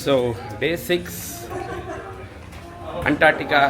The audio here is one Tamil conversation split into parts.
So day 6 Antarctica.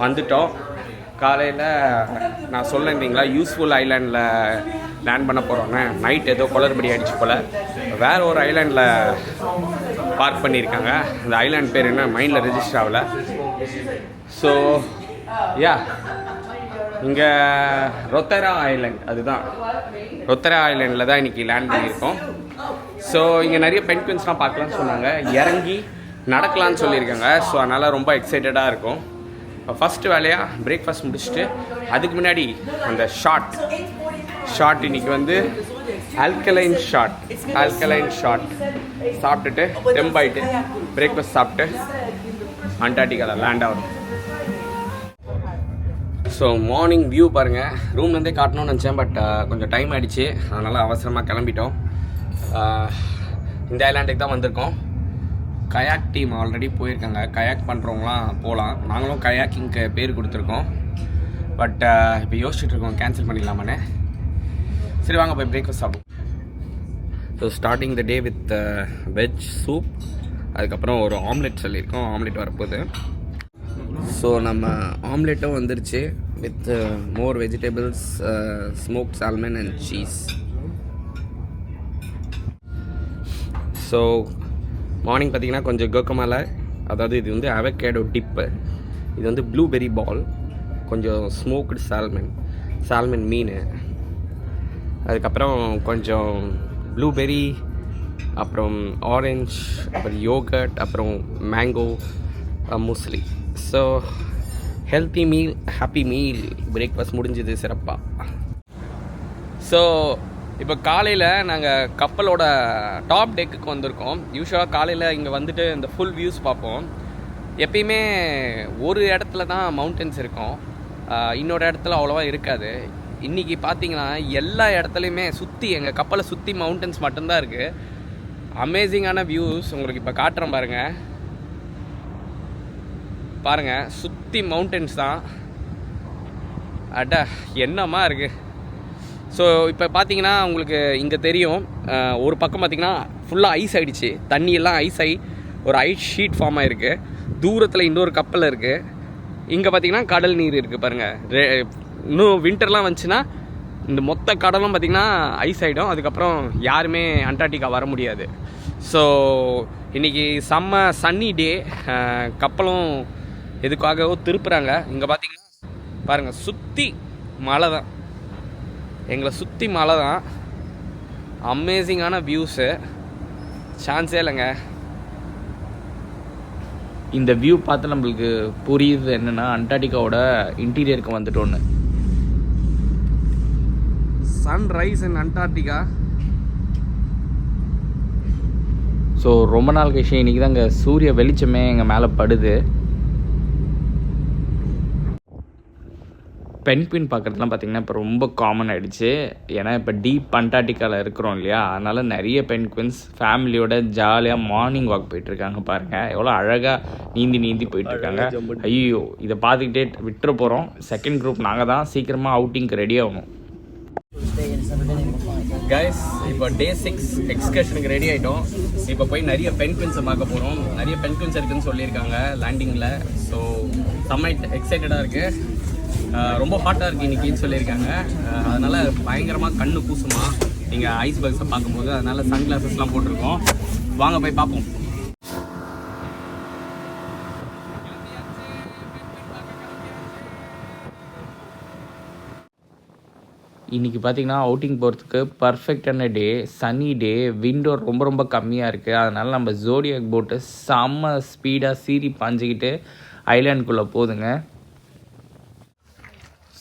வந்துட்டோம். காலையில் நான் சொல்லியிருந்தீங்களா யூஸ்ஃபுல் ஐலாண்டில் லேண்ட் பண்ண போகிறோன்னு. நைட் ஏதோ குளறுபடி அடிச்சு போல் வேறு ஒரு ஐலாண்டில் பார்க் பண்ணியிருக்காங்க. அந்த ஐலாண்ட் பேர் என்ன மைண்டில் ரெஜிஸ்டர் ஆகலை. ஸோ இங்கே ரொத்தரா ஐலாண்ட், அதுதான் ரொத்தரா ஐலாண்டில் தான் இன்றைக்கி லேண்ட் பண்ணியிருக்கோம். ஸோ இங்கே நிறைய பென்குயின்ஸ்லாம் பார்க்கலான்னு சொன்னாங்க. இறங்கி நடக்கலான்னு சொல்லியிருக்காங்க. ஸோ அதனால் ரொம்ப எக்ஸைட்டடாக இருக்கும். ஃபஸ்ட்டு வேலையாக பிரேக்ஃபாஸ்ட் முடிச்சுட்டு அதுக்கு முன்னாடி அந்த ஷார்ட் இன்றைக்கி வந்து ஆல்கலைன் ஷார்ட் சாப்பிட்டுட்டு டெம்பாயிட்டு பிரேக்ஃபாஸ்ட் சாப்பிட்டு அண்டார்டிகாவில் லேண்ட் ஆகும். ஸோ மார்னிங் வியூ பாருங்கள். ரூம்லேருந்தே காட்டணும்னு நினச்சேன், பட் கொஞ்சம் டைம் ஆகிடுச்சு. அதனால் அவசரமாக கிளம்பிட்டோம். இந்த ஐலாண்டுக்கு தான் வந்திருக்கோம். கயாக் டீம் ஆல்ரெடி போயிருக்காங்க. கயாக் பண்ணுறவங்களாம் போகலாம். நாங்களும் கயாக்கிங்க்கு பேர் கொடுத்துருக்கோம். பட் இப்போ யோசிச்சுட்ருக்கோம் கேன்சல் பண்ணிடலாமான்னு. சரி வாங்க போய் பிரேக்ஃபாஸ்ட் சாப்பிடுவோம். So starting the day with veg soup, அதுக்கப்புறம் ஒரு ஆம்லெட் சொல்லியிருக்கோம். ஆம்லெட் வரப்போகுது. ஸோ நம்ம ஆம்லெட்டும் வந்துருச்சு with more vegetables, smoked salmon and cheese. So morning பார்த்திங்கன்னா கொஞ்சம் கோகமாலா, அதாவது இது வந்து அவகேடோ டிப்பு, இது வந்து ப்ளூபெர்ரி பால், கொஞ்சம் ஸ்மோக்டு சால்மன் மீன், அதுக்கப்புறம் கொஞ்சம் ப்ளூபெர்ரி, அப்புறம் ஆரஞ்ச், அப்புறம் யோகர்ட், அப்புறம் mango, muesli. So healthy meal, happy meal. Breakfast முடிஞ்சது சிறப்பாக. ஸோ இப்போ காலையில் நாங்கள் கப்பலோட டாப் டெக்குக்கு வந்திருக்கோம். யூஸ்வலாக காலையில் இங்கே வந்துட்டு இந்த ஃபுல் வியூஸ் பார்ப்போம். எப்பயுமே ஒரு இடத்துல தான் மவுண்டன்ஸ் இருக்கும், இன்னொரு இடத்துல அவ்வளோவா இருக்காது. இன்றைக்கி பார்த்தீங்கன்னா எல்லா இடத்துலையுமே சுற்றி, எங்கள் கப்பலை சுற்றி மவுண்டன்ஸ் மட்டும்தான் இருக்குது. அமேசிங்கான வியூஸ் உங்களுக்கு இப்போ காட்டுறேன் பாருங்கள். சுற்றி மவுண்டன்ஸ் தான். என்னமா இருக்குது. ஸோ இப்போ பார்த்தீங்கன்னா உங்களுக்கு இங்கே தெரியும், ஒரு பக்கம் பார்த்தீங்கன்னா ஃபுல்லாக ஐஸ் ஆகிடுச்சு. தண்ணியெல்லாம் ஐஸ் ஆகி ஒரு ஐஸ் ஷீட் ஃபார்ம் ஆகிருக்கு. தூரத்தில் இன்னொரு கப்பல் இருக்குது. இங்கே பார்த்தீங்கன்னா கடல் நீர் இருக்குது பாருங்கள். இன்னும் வின்டர்லாம் வந்துச்சுன்னா இந்த மொத்த கடலும் பார்த்திங்கன்னா ஐஸ் ஆகிடும். அதுக்கப்புறம் யாருமே அண்டார்டிகா வர முடியாது. ஸோ இன்றைக்கி செம்ம சன்னி டே. கப்பலும் எதுக்காகவோ திருப்புறாங்க. இங்கே பார்த்தீங்கன்னா பாருங்கள், சுற்றி மலை தான். எங்களை சுற்றி மலை தான். அமேசிங்கான வியூஸு, சான்ஸே இல்லைங்க. இந்த வியூ பார்த்து நம்மளுக்கு புரியுது என்னென்னா அண்டார்டிகாவோட இன்டீரியருக்கு வந்துட்டோன்னு. Sunrise in Antarctica. ஸோ ரொம்ப நாள் கழிச்சு இன்றைக்கி தான் இங்கே சூரிய வெளிச்சமே எங்கள் மேலே படுது. பென்குயின் பார்க்குறதுலாம் பார்த்திங்கன்னா இப்போ ரொம்ப காமன் ஆகிடுச்சு. ஏன்னா இப்போ டீப் அண்டார்டிகாவில் இருக்கிறோம் இல்லையா, அதனால் நிறைய பென்குயின்ஸ் ஃபேமிலியோட ஜாலியாக மார்னிங் வாக் போயிட்டுருக்காங்க. பாருங்கள் எவ்வளோ அழகாக நீந்தி போயிட்டுருக்காங்க. ஐயோ, இதை பார்த்துக்கிட்டே விட்டுற போகிறோம். செகண்ட் குரூப் நாங்கள் தான். சீக்கிரமாக அவுட்டிங்க்கு ரெடி ஆகணும். கைஸ், இப்போ டே 6 எக்ஸ்கர்ஷனுக்கு ரெடி ஆகிட்டோம். இப்போ போய் நிறைய பென்குயின்ஸை பார்க்க போகிறோம். நிறைய பென்குயின்ஸ் இருக்குதுன்னு சொல்லியிருக்காங்க லேண்டிங்கில். ஸோ செம்ம எக்ஸைட்டடாக இருக்குது. ரொம்ப ஹாட்டாக இருக்குது இன்றைக்கின்னு சொல்லியிருக்காங்க. அதனால் பயங்கரமாக கண்ணு கூசுமா நீங்கள் ஐஸ் பர்க்ஸை பார்க்கும்போது. அதனால் சன் கிளாஸஸ்லாம் போட்டிருக்கோம். வாங்க போய் பார்ப்போம். இன்றைக்கி பார்த்திங்கன்னா அவுட்டிங் போகிறதுக்கு பர்ஃபெக்டான டே, சன்னி டே, விண்டோ ரொம்ப ரொம்ப கம்மியாக இருக்குது. அதனால் நம்ம ஜோடியாக் போட்டு செம்ம ஸ்பீடாக சீறி பாஞ்சிக்கிட்டு ஐலாண்டுக்குள்ளே போகுதுங்க.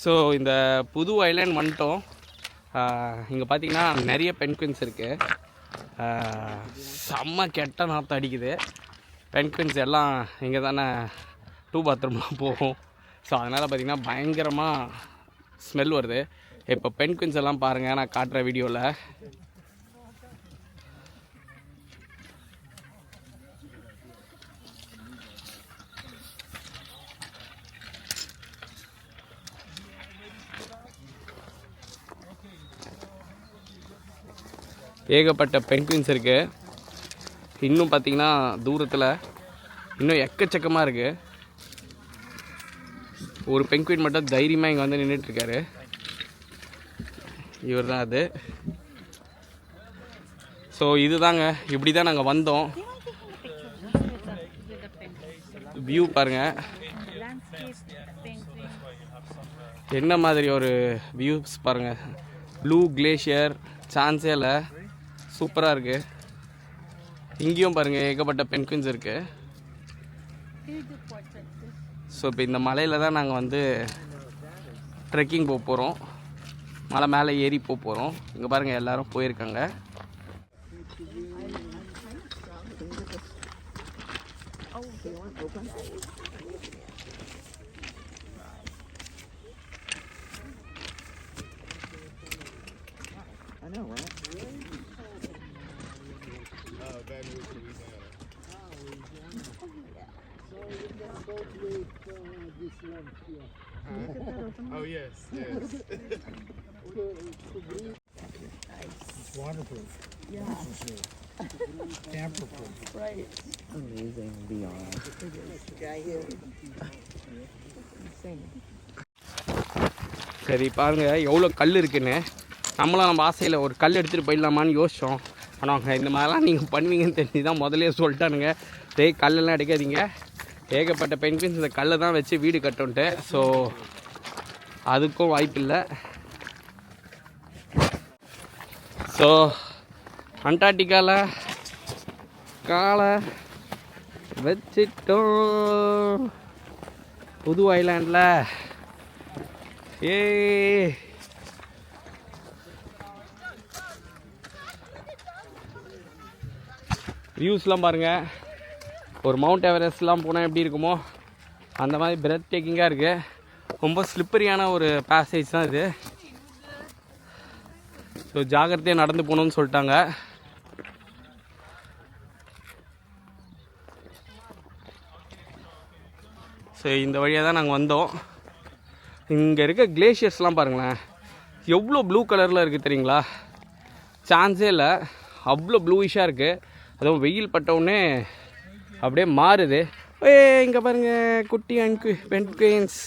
ஸோ இந்த புது ஐலாண்ட் வந்துட்டோம். இங்கே பார்த்தீங்கன்னா நிறைய பென்குயின்ஸ் இருக்குது. செம்ம கெட்ட நாற்றம் அடிக்குது. பென்குயின்ஸ் எல்லாம் இங்கே தானே டூ பாத்ரூம்லாம் போகும். ஸோ அதனால் பார்த்திங்கன்னா பயங்கரமாக ஸ்மெல் வருது. இப்போ பென்குயின்ஸ் எல்லாம் பாருங்கள், நான் காட்டுற வீடியோவில். ஏகப்பட்ட பென்குயின்ஸ் இருக்குது. இன்னும் பார்த்திங்கன்னா தூரத்தில் இன்னும் எக்கச்சக்கமாக இருக்குது. ஒரு பென்குயின் மட்டும் தைரியமாக இங்கே வந்து நின்றுட்டுருக்காரு. இவர் தான் அது. ஸோ இதுதாங்க, இப்படி தான் நாங்கள் வந்தோம். வியூ பாருங்கள், என்ன மாதிரி ஒரு வியூஸ் பாருங்கள். ப்ளூ கிளேஷியர் சான்ஸே இல்லை, சூப்பராக இருக்குது. இங்கேயும் பாருங்கள் ஏகப்பட்ட பென்குயின்ஸ் இருக்குது. ஸோ இப்போ இந்த மலையில் தான் நாங்கள் வந்து ட்ரெக்கிங் போக போகிறோம். மலை மேலே ஏறி போக போகிறோம். இங்கே பாருங்கள் எல்லோரும் போயிருக்காங்க. Oh yes, yes. It's waterproof. Yeah. Tamper-proof. Right. Amazing beyond. சரி பாருங்கள் எவ்வளோ கல் இருக்குன்னு. நம்மளும் நம்ம ஆசையில் ஒரு கல் எடுத்துகிட்டு போயிடலாமான்னு யோசித்தோம். ஆனால் இந்த மாதிரிலாம் நீங்கள் பண்ணுவீங்கன்னு தெரிஞ்சு தான் முதலே சொல்லிட்டானுங்க, டேய் கல்லெல்லாம் எடுக்காதீங்க, ஏகப்பட்ட பென்குயின்ஸ் இந்த கல்லை தான் வச்சு வீடு கட்டுன்ட்டு. ஸோ அதுக்கும் வாய்ப்பில்லை. ஸோ அண்டார்டிகாவில் காலை வச்சிட்டோம், புது ஐலாண்டில். வியூஸ்லாம் பாருங்கள். ஒரு மவுண்ட் எவரெஸ்ட்லாம் போனால் எப்படி இருக்குமோ அந்த மாதிரி பிரெத் டேக்கிங்காக இருக்குது. ரொம்ப ஸ்லிப்பரியான ஒரு பேசேஜ் தான் இது. ஸோ ஜாகிரதையாக நடந்து போகணுன்னு சொல்லிட்டாங்க. ஸோ இந்த வழியாக தான் நாங்கள் வந்தோம். இங்கே இருக்க கிளேஷியர்ஸ்லாம் பாருங்களேன், எவ்வளோ ப்ளூ கலரில் இருக்குது தெரியுங்களா? சான்ஸே இல்லை, அவ்வளோ ப்ளூயிஷாக இருக்குது. அதுவும் வெயில் பட்டவுடனே அப்படியே மாறுது. இங்கே பாருங்கள் குட்டி பென்குயின்ஸ்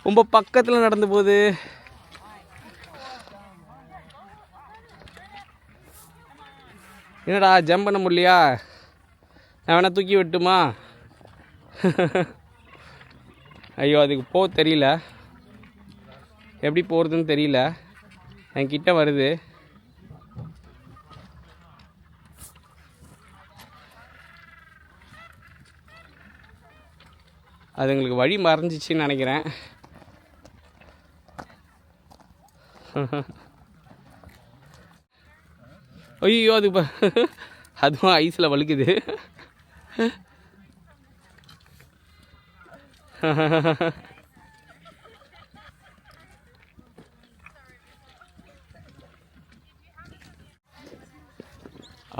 ரொம்ப பக்கத்தில் நடந்து போகுது. என்னடா ஜம்ப் பண்ண முடியலையா? நான் வேணா தூக்கி விட்டுமா? ஐயோ அதுக்கு போக தெரியல, எப்படி போகிறதுன்னு தெரியல. என்கிட்ட வருது. அது எங்களுக்கு வழி மறைஞ்சிச்சின்னு நினைக்கிறேன். ஐயோ அது அதுவும் ஐஸில் வழுக்குது.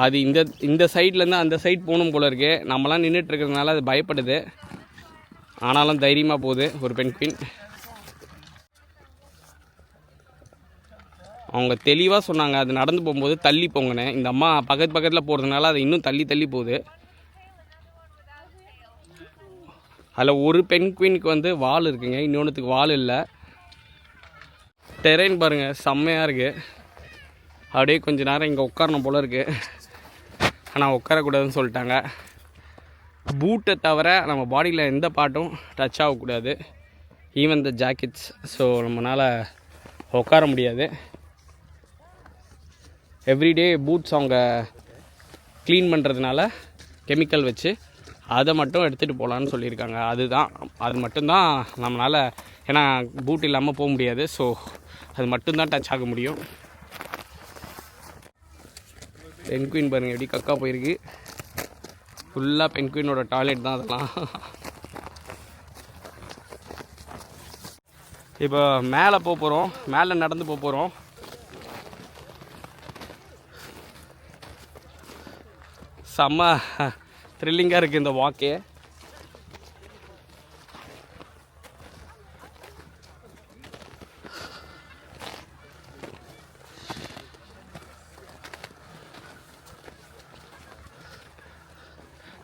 அது இந்த சைட்லேருந்து அந்த சைட் போகணும் போல இருக்கு. நம்மலாம் நின்றுட்டு இருக்கிறதுனால அது பயப்படுது. ஆனாலும் தைரியமாக போகுது ஒரு பென்குயின். அவங்க தெளிவாக சொன்னாங்க, அது நடந்து போகும்போது தள்ளி போங்கன்னு. இந்த அம்மா பக்கத்தில் போகிறதுனால அது இன்னும் தள்ளி போகுது. அதில் ஒரு பென்குயினுக்கு வந்து வால் இருக்குங்க, இன்னொன்றுத்துக்கு வால் இல்லை. டெரெயின் பாருங்கள் செம்மையாக இருக்குது. அப்படியே கொஞ்சம் நேரம் இங்கே உட்காரணும் போல் இருக்குது. ஆனால் உட்காரக்கூடாதுன்னு சொல்லிட்டாங்க. பூட்டை தவிர நம்ம பாடியில் எந்த பாட்டும் டச் ஆகக்கூடாது, ஈவன் த ஜாக்கெட்ஸ். ஸோ நம்மளால் உட்கார முடியாது. எவ்ரிடே பூட்ஸ் அவங்க க்ளீன் பண்ணுறதுனால கெமிக்கல் வச்சு அதை மட்டும் எடுத்துகிட்டு போகலான்னு சொல்லியிருக்காங்க. அது மட்டும்தான் நம்மளால், ஏன்னா பூட் இல்லாமல் போக முடியாது. ஸோ அது மட்டும்தான் டச் ஆக முடியும். பென்குயின் பாருங்கள் எப்படி கக்கா போயிருக்கு. ஃபுல்லாக பென்குயினோட டாய்லெட் தான் அதெல்லாம். இப்போ மேலே போக போகிறோம், மேலே நடந்து போக போகிறோம். செம்ம த்ரில்லிங்காக இருக்குது இந்த வாக்கே.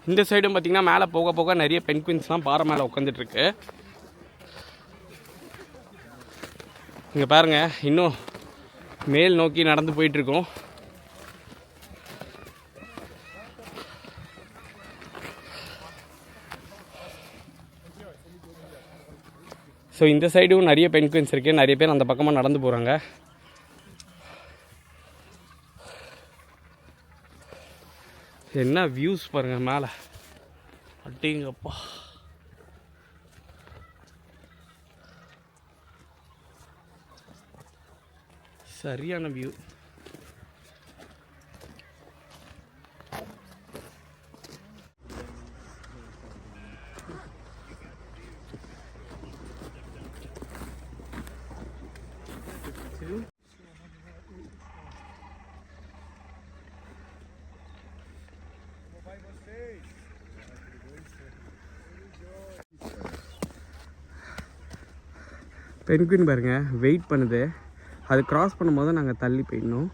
இந்த சைடும் பார்த்திங்கன்னா மேலே போக போக நிறைய பென்குயின்ஸ்லாம் பாறை மேலே உட்காந்துட்ருக்கு. இங்கே பாருங்கள், இன்னும் மேல் நோக்கி நடந்து போயிட்டுருக்கோம். ஸோ இந்த சைடும் நிறைய பென்குயின்ஸ் இருக்குது. நிறைய பேர் அந்த பக்கமாக நடந்து போகிறாங்க. என்ன வியூஸ் பாருங்கள் மேலே, அட்டிங்கப்பா. சரியான வியூ. பென்குயின் பாருங்கள் வெயிட் பண்ணுது. அது க்ராஸ் பண்ணும்போது நாங்கள் தள்ளி போயிடணும்.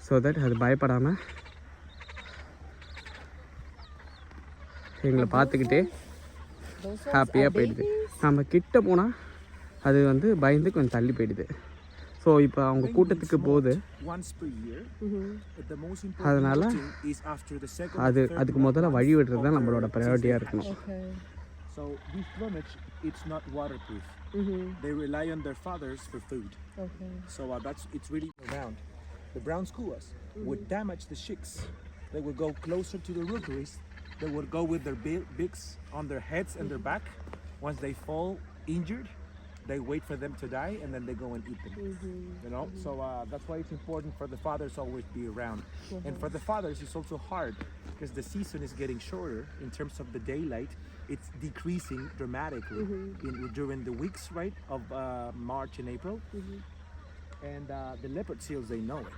ஸோ தட் அது பயப்படாமல் எங்களை பார்த்துக்கிட்டே ஹாப்பியாக போயிடுது. நம்ம கிட்ட போனால் அது வந்து பயந்து கொஞ்சம் தள்ளி போயிடுது. ஸோ இப்போ அவங்க கூட்டத்துக்கு போகுது. அதனால் அதுக்கு முதல்ல வழி விடுறது தான் நம்மளோட ப்ரையாரிட்டியாக இருக்கணும். So this plumage, it's not waterproof. They rely on their fathers for food. So it's really around. The brown skuas would damage the chicks. They would go closer to the rookeries. They would go with their beaks on their heads and their back. Once they fall injured, they wait for them to die and then they go and eat them. You know, so that's why it's important for the fathers always be around. And for the fathers, it's also hard because the season is getting shorter in terms of the daylight. It's decreasing dramatically during the weeks, right, of March and April. And the leopard seals, they know it,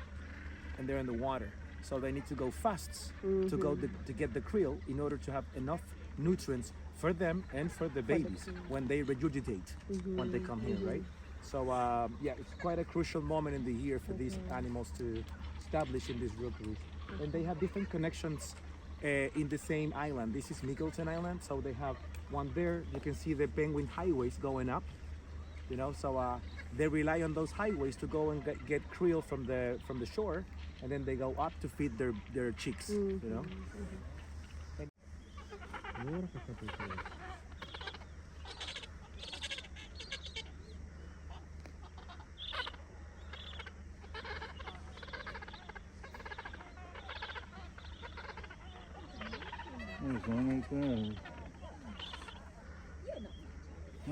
and they're in the water, so they need to go fast to get the krill in order to have enough nutrients for them and for the babies when they regurgitate when they come here, right? So yeah, it's quite a crucial moment in the year for these animals to establish in these rookeries, and they have different connections in the same island. This is Mickleton Island, so they have one there. You can see the penguin highways going up, you know, so they rely on those highways to go and get krill from the shore, and then they go up to feed their chicks, you know. There's one right there.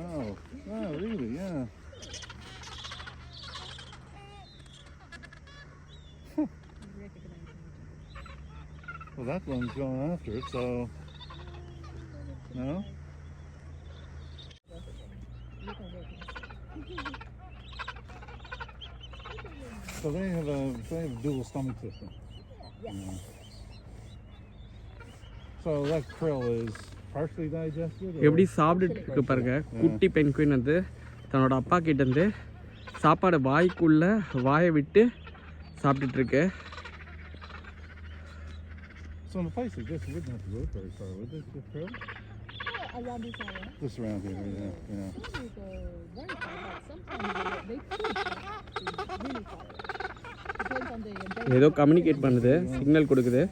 Oh, oh, really? Yeah. Well, that one's going after it, so no. So they have a dual stomach system. Yeah. So that krill is partially digested. எப்படி சாப்பிட்டுட்டு இருக்கு பாருங்க. குட்டி பென்குயின் வந்து தன்னோட அப்பா கிட்டேருந்து சாப்பாடு வாய்க்குள்ளே வாயை விட்டு சாப்பிட்டுட்டு இருக்கு. So in the place like this, you wouldn't have to go very far, would it? The krill? Yeah, around this area. Just around here, yeah. Usually go very far, but sometimes they push really far. Depends on the ஏதோ கம்யூனிகேட் பண்ணுது, சிக்னல் கொடுக்குது.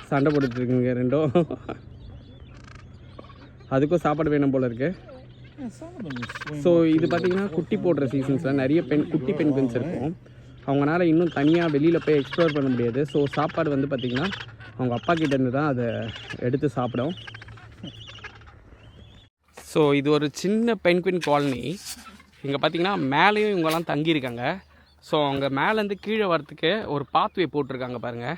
சண்டை போட்டுட்டு இருக்குங்க ரெண்டும். அதுக்கும் சாப்பாடு வேணும் போல இருக்கு. Yeah, some of them swim so up இது to பார்த்திங்கன்னா like குட்டி போடுற சீசன்ஸில் நிறைய குட்டி பென்குயின்ஸ் இருக்கும். அவங்களால இன்னும் தனியாக வெளியில் போய் எக்ஸ்ப்ளோர் பண்ண முடியாது. ஸோ சாப்பாடு வந்து பார்த்திங்கன்னா அவங்க அப்பா கிட்டேருந்து தான் அதை எடுத்து சாப்பிடும். ஸோ இது ஒரு சின்ன பென்குயின் காலனி. இங்கே பார்த்திங்கன்னா மேலேயும் இவங்கெல்லாம் தங்கியிருக்காங்க. ஸோ அவங்க மேலேருந்து கீழே வரத்துக்கு ஒரு பாத்வே போட்டிருக்காங்க பாருங்கள்.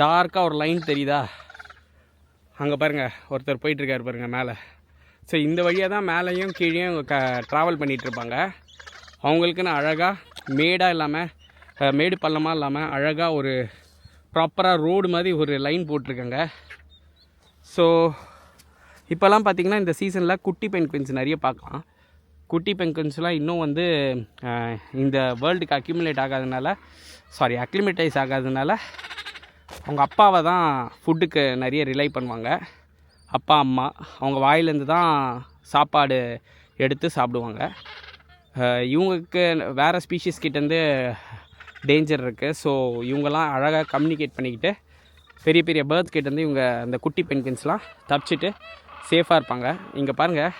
டார்க்காக ஒரு லைன் தெரியுதா? அங்கே பாருங்கள் ஒருத்தர் போயிட்டுருக்காரு பாருங்கள் மேலே. ஸோ இந்த வழியாக தான் மேலேயும் கீழேயும் ட்ராவல் பண்ணிகிட்ருப்பாங்க. அவங்களுக்குன்னு அழகாக மேடாக இல்லாமல் மேடு பள்ளமாக இல்லாமல் அழகாக ஒரு ப்ராப்பராக ரோடு மாதிரி ஒரு லைன் போட்டிருக்காங்க. ஸோ இப்போல்லாம் பார்த்திங்கன்னா இந்த சீசனில் குட்டி பென்குயின்ஸ் நிறைய பார்க்கலாம். குட்டி பென்குயின்ஸ்லாம் இன்னும் வந்து இந்த வேர்ல்டுக்கு அக்ளிமேட்டைஸ் ஆகாததுனால அவங்க அப்பாவை தான் ஃபுட்டுக்கு நிறைய ரிலை பண்ணுவாங்க. அப்பா அம்மா அவங்க வாயிலேருந்து தான் சாப்பாடு எடுத்து சாப்பிடுவாங்க. இவங்களுக்கு வேறு ஸ்பீஷீஸ் கிட்டேருந்து டேஞ்சர் இருக்குது. ஸோ இவங்கெல்லாம் அழகாக கம்யூனிகேட் பண்ணிக்கிட்டு பெரிய பெரிய பேர்ட்ஸ் கிட்டேருந்து இவங்க அந்த குட்டி பென்குயின்ஸ்லாம் தப்பிச்சிட்டு சேஃபாக இருப்பாங்க. இங்கே பாருங்கள்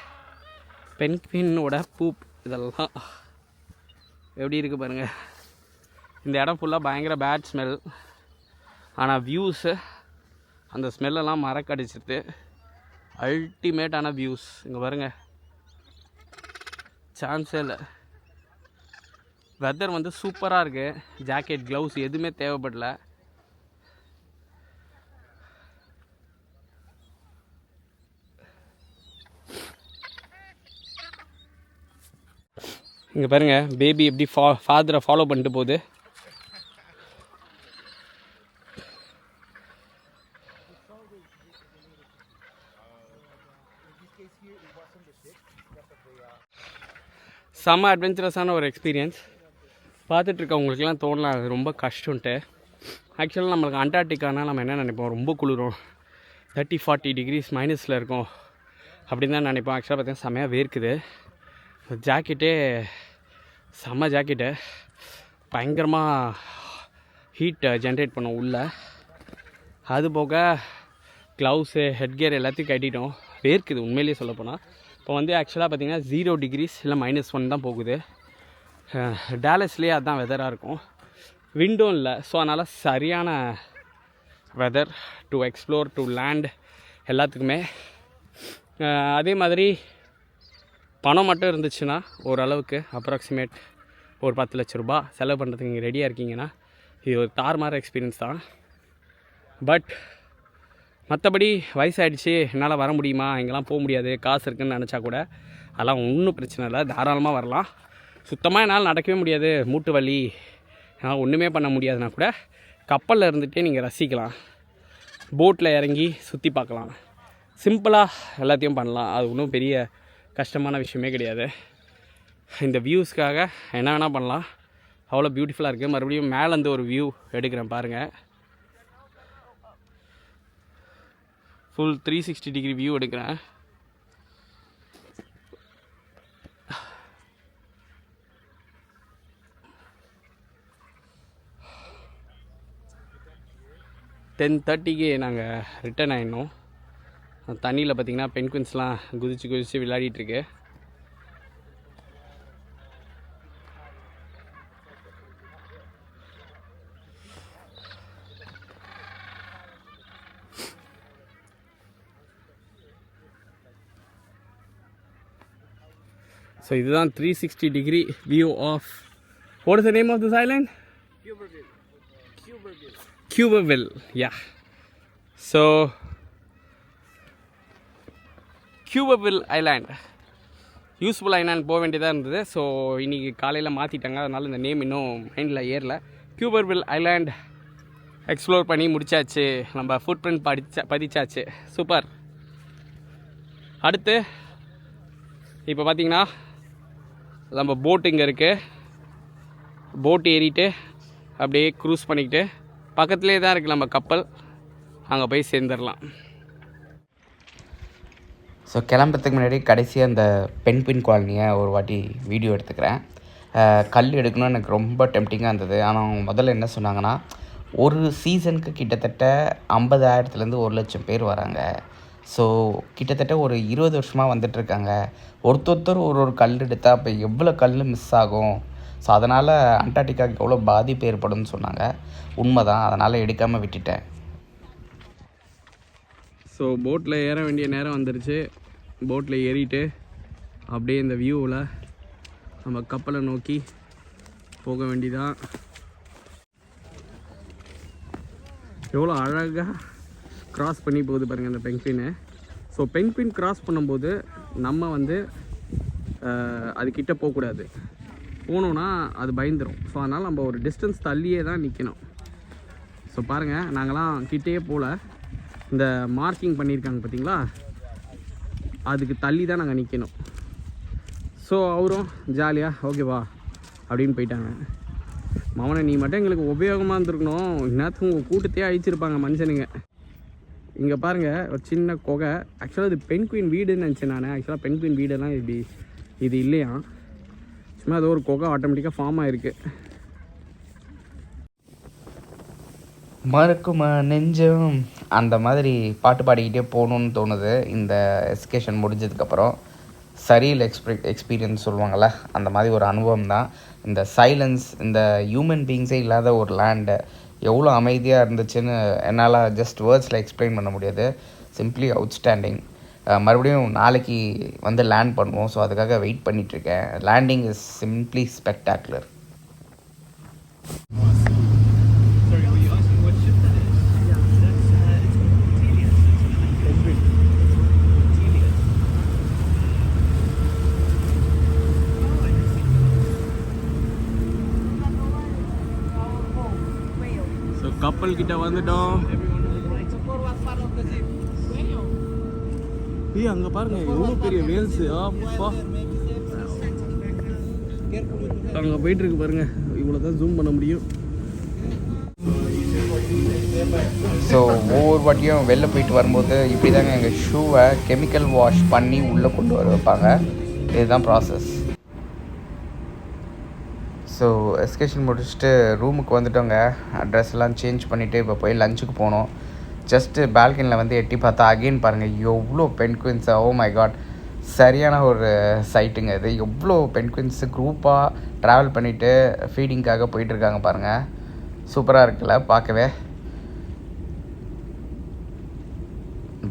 பென்குயினோட பூப் இதெல்லாம் எப்படி இருக்குது பாருங்கள். இந்த இடம் ஃபுல்லாக பயங்கர பேட் ஸ்மெல். ஆனால் வியூஸு அந்த ஸ்மெல்லெல்லாம் மறக்கடிச்சிட்டு அல்டிமேட்டான வியூஸ். இங்கே பாருங்கள் சான்ஸே இல்லை. வெதர் வந்து சூப்பராக இருக்குது. ஜாக்கெட் க்ளவுஸ் எதுவுமே தேவைப்படல. இங்கே பாருங்கள் பேபி எப்படி ஃபாதரை ஃபாலோ பண்ணிட்டு போகுது. செம்ம அட்வென்ச்சரஸான ஒரு எக்ஸ்பீரியன்ஸ். பார்த்துட்ருக்கவங்களுக்குலாம் தோணலாம் அது ரொம்ப கஷ்டம்ன்ட்டு. ஆக்சுவலாக நம்மளுக்கு அண்டார்டிகானா நம்ம என்ன நினைப்போம், ரொம்ப குளிரும், 30-40 டிகிரிஸ் மைனஸில் இருக்கும் அப்படின்னு தான் நினைப்போம். ஆக்சுவலாக பார்த்தீங்கன்னா செம்மையாக வேர்க்குது. ஜாக்கெட்டே செம்ம ஜாக்கெட்டு பயங்கரமாக ஹீட் ஜென்ரேட் பண்ணோம் உள்ளே. அது போக க்ளவுஸு ஹெட்கியர் எல்லாத்தையும் கட்டிட்டோம். வேர்க்குது உண்மையிலேயே சொல்லப்போனால். இப்போ வந்து ஆக்சுவலாக பார்த்திங்கன்னா 0 டிகிரிஸ் இல்லை -1 தான் போகுது. டேலஸ்லேயே அதுதான் வெதராக இருக்கும். விண்டும் இல்லை. ஸோ அதனால் சரியான weather to explore to land எல்லாத்துக்குமே. அதே மாதிரி பணம் மட்டும் இருந்துச்சுன்னா ஓரளவுக்கு அப்ராக்சிமேட் ஒரு 10 லட்ச ரூபா செலவு பண்ணுறதுக்கு நீங்கள் ரெடியாக இருக்கீங்கன்னா இது ஒரு தாறுமாற எக்ஸ்பீரியன்ஸ் தான். பட் மற்றபடி வயசாகிடுச்சு என்னால் வர முடியுமா, இங்கெல்லாம் போக முடியாது, காசு இருக்குதுன்னு நினச்சா கூட அதெல்லாம் ஒன்றும் பிரச்சனை இல்லை, தாராளமாக வரலாம். சுத்தமாக என்னால் நடக்கவே முடியாது, மூட்டு வலி, என்னால் ஒன்றுமே பண்ண முடியாதுன்னா கூட கப்பலில் இருந்துகிட்டே நீங்கள் ரசிக்கலாம். போட்டில் இறங்கி சுற்றி பார்க்கலாம். சிம்பிளாக எல்லாத்தையும் பண்ணலாம். அது ஒன்றும் பெரிய கஷ்டமான விஷயமே கிடையாது. இந்த வியூஸ்க்காக என்ன வேணால் பண்ணலாம். அவ்வளோ பியூட்டிஃபுல்லாக இருக்குது. மறுபடியும் மேலேருந்து ஒரு வியூ எடுக்கிறேன் பாருங்கள். ஃபுல் 360 டிகிரி வியூ எடுக்கிறேன். (10:30க்கு நாங்கள் ரிட்டர்ன் ஆகிடணும். தண்ணியில் பார்த்திங்கன்னா பென்குயின்ஸ்லாம் குதித்து விளையாடிட்டுருக்கு. ஸோ இதுதான் 360 degree view of, what is the name of this island? Cuberville. Yeah. So Cuberville Island useful island போக வேண்டியதாக இருந்தது. ஸோ இன்றைக்கி காலையில் மாற்றிட்டாங்க, அதனால் இந்த நேம் இன்னும் மைண்டில் ஏறல. Cuberville Island எக்ஸ்ப்ளோர் பண்ணி முடித்தாச்சு. நம்ம ஃபுட் பிரிண்ட் பதிச்சாச்சு. சூப்பர். அடுத்து இப்போ பார்த்திங்கன்னா நம்ம போட்டு இங்கே இருக்குது. போட்டு ஏறிட்டு அப்படியே க்ரூஸ் பண்ணிக்கிட்டு பக்கத்துலேயே தான் இருக்குது நம்ம கப்பல், அங்கே போய் சேர்ந்துடலாம். ஸோ கிளம்புறதுக்கு முன்னாடி கடைசியாக அந்த பென்குயின் காலனியை ஒரு வாட்டி வீடியோ எடுத்துக்கிறேன். கல் எடுக்கணும்னு எனக்கு ரொம்ப டெம்டிங்காக இருந்தது. ஆனால் அவங்க முதல்ல என்ன சொன்னாங்கன்னா, ஒரு சீசனுக்கு கிட்டத்தட்ட 50,000லேருந்து 1 லட்சம் பேர் வராங்க. ஸோ கிட்டத்தட்ட ஒரு 20 வருஷமாக வந்துட்டுருக்காங்க. ஒருத்தர் ஒரு கல் எடுத்தால் அப்போ எவ்வளோ கல் மிஸ் ஆகும். ஸோ அதனால் அண்டார்டிகாவுக்கு எவ்வளோ பாதிப்பு ஏற்படும்னு சொன்னாங்க. உண்மை தான், அதனால் எடுக்காமல் விட்டுட்டேன். ஸோ போட்டில் ஏற வேண்டிய நேரம் வந்துருச்சு. போட்டில் ஏறிட்டு அப்படியே இந்த வியூவில் நம்ம கப்பலை நோக்கி போக வேண்டியதான். எவ்வளோ அழகாக க்ராஸ் பண்ணி போகுது பாருங்கள் இந்த பெங்குவினை. ஸோ பெங்குவின் க்ராஸ் பண்ணும்போது நம்ம வந்து அதுக்கிட்ட போகக்கூடாது. போனோன்னா அது பயந்துடும். ஸோ அதனால் நம்ம ஒரு டிஸ்டன்ஸ் தள்ளியே தான் நிற்கணும். ஸோ பாருங்கள், நாங்களாம் கிட்டேயே போகல. இந்த மார்க்கிங் பண்ணியிருக்காங்க பார்த்தீங்களா, அதுக்கு தள்ளி தான் நாங்கள் நிற்கணும். ஸோ அவரும் ஜாலியாக ஓகேவா அப்படின்னு போயிட்டாங்க. மவனை நீ மட்டும் எங்களுக்கு உபயோகமாக இருந்திருக்கணும், இன்னத்துக்கு உங்கள் கூட்டத்தையே அழிச்சிருப்பாங்க மனுஷனுங்க. இங்கே பாருங்கள் ஒரு சின்ன குகை. ஆக்சுவலாக இது பென்குயின் வீடுன்னு நினச்சேன் நான். ஆக்சுவலாக பென்குயின் வீடெல்லாம் இது இல்லையா, சும்மா ஏதோ ஒரு குகை ஆட்டோமேட்டிக்காக ஃபார்ம் ஆகிருக்கு. மறக்குமா நெஞ்சம் அந்த மாதிரி பாட்டு பாடிக்கிட்டே போகணுன்னு தோணுது. இந்த எஸ்கேஷன் முடிஞ்சதுக்கப்புறம் சரியல் எக்ஸ்பீரியன்ஸ் சொல்லுவாங்கள்ல, அந்த மாதிரி ஒரு அனுபவம் தான். இந்த சைலன்ஸ், இந்த ஹியூமன் பீயிங்ஸே இல்லாத ஒரு லேண்டு எவ்வளோ அமைதியாக இருந்துச்சுன்னு என்னால் ஜஸ்ட் வேர்ட்ஸில் எக்ஸ்பிளைன் பண்ண முடியாது. Simply outstanding. மறுபடியும் நாளைக்கு வந்து லேண்ட் பண்ணுவோம். ஸோ அதுக்காக வெயிட் பண்ணிகிட்ருக்கேன். Landing is simply spectacular. So கப்பல் கிட்ட வந்துட்டோம். அங்கே பாருங்க எவ்வளோ பெரிய வேல்ஸு. அங்கே போயிட்டு இருக்கு பாருங்க. இவ்வளோ தான் ஜூம் பண்ண முடியும். ஸோ ஒவ்வொரு வாட்டியும் வெளில போயிட்டு வரும்போது இப்படி தாங்க எங்கள் ஷூவை கெமிக்கல் வாஷ் பண்ணி உள்ளே கொண்டு வர வைப்பாங்க. இதுதான் ப்ராசஸ். ஸோ எஸ்கேஷன் முடிச்சுட்டு ரூமுக்கு வந்துட்டோங்க. ட்ரெஸ்லாம் சேஞ்ச் பண்ணிவிட்டு இப்போ போய் லஞ்சுக்கு போனோம். ஜஸ்ட்டு பால்கனியில் வந்து எட்டி பார்த்தா அகெயின் பாருங்கள் எவ்வளோ பென்குயின்ஸ். ஓ மை காட், சரியான ஒரு சைட்டுங்க இது. எவ்வளோ பென்குயின்ஸு குரூப்பாக ட்ராவல் பண்ணிவிட்டு ஃபீடிங்காக போயிட்டுருக்காங்க பாருங்கள். சூப்பராக இருக்குல்ல பார்க்கவே.